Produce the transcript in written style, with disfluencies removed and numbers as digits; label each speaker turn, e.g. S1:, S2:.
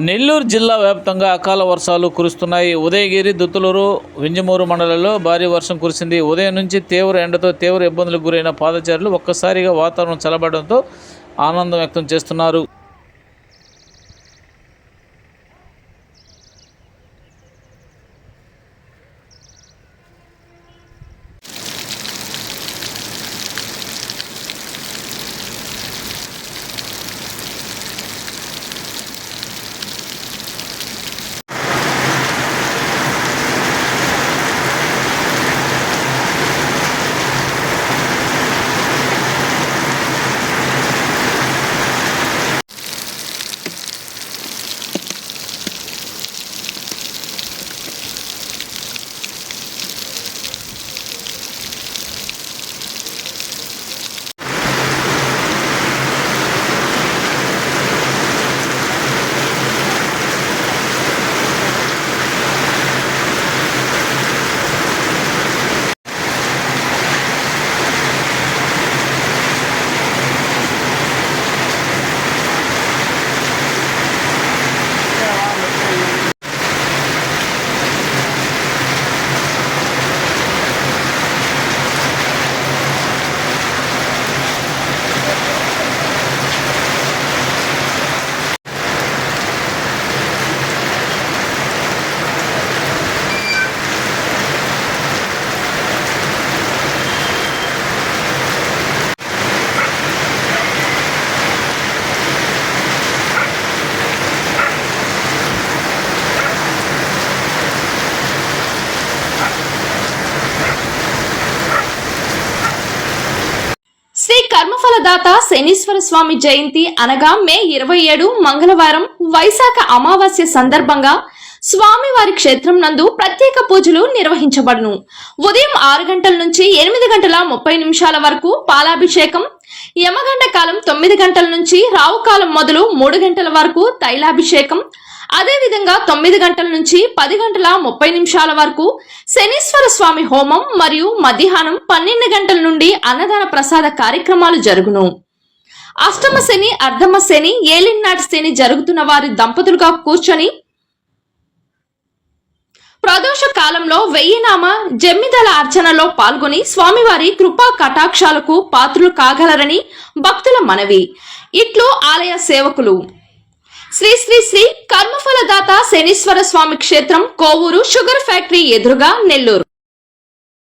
S1: నెల్లూరు జిల్లా వ్యాప్తంగా అకాల వర్షాలు కురుస్తున్నాయి. ఉదయగిరి, దుత్తులూరు, వింజమూరు మండలాల్లో భారీ వర్షం కురిసింది. ఉదయం నుంచి తీవ్ర ఎండతో తీవ్ర ఇబ్బందులకు గురైన పాదచారులు ఒక్కసారిగా వాతావరణం చల్లబడడంతో ఆనందం వ్యక్తం చేస్తున్నారు.
S2: శ్రీ కర్మఫలదాత శనీశ్వర స్వామి జయంతి అనగా మే 27 మంగళవారం వైశాఖ అమావాస్య సందర్భంగా స్వామివారి క్షేత్రం నందు ప్రత్యేక పూజలు నిర్వహించబడును. ఉదయం 6 గంటల నుంచి 8 గంటల 30 నిమిషాల వరకు పాలాభిషేకం, యమగండ కాలం 9 గంటల నుంచి రావుకాలం మొదలు 3 గంటల వరకు తైలాభిషేకం, అదేవిధంగా 9 గంటల నుంచి 10 గంటల 30 నిమిషాల వరకు శనీశ్వర స్వామి హోమం మరియు మధ్యాహ్నం 12 గంటల నుండి అన్నదాన ప్రసాద కార్యక్రమాలు జరుగును. అష్టమ శని, అర్ధమ శని, ఏలినాటి శని జరుగుతున్న వారి దంపతులుగా కూర్చొని ప్రదోష కాలంలో 1000 నామ జమ్మిదల అర్చనలో పాల్గొని స్వామివారి కృపా కటాక్షాలకు పాత్రులు కాగలరని భక్తుల మనవి. ఇట్లు ఆలయ సేవకులు. శ్రీ శ్రీ శ్రీ కర్మఫలదాత శనీశ్వర స్వామి క్షేత్రం, కోవూరు, షుగర్ ఫ్యాక్టరీ ఎదురుగా, నెల్లూరు.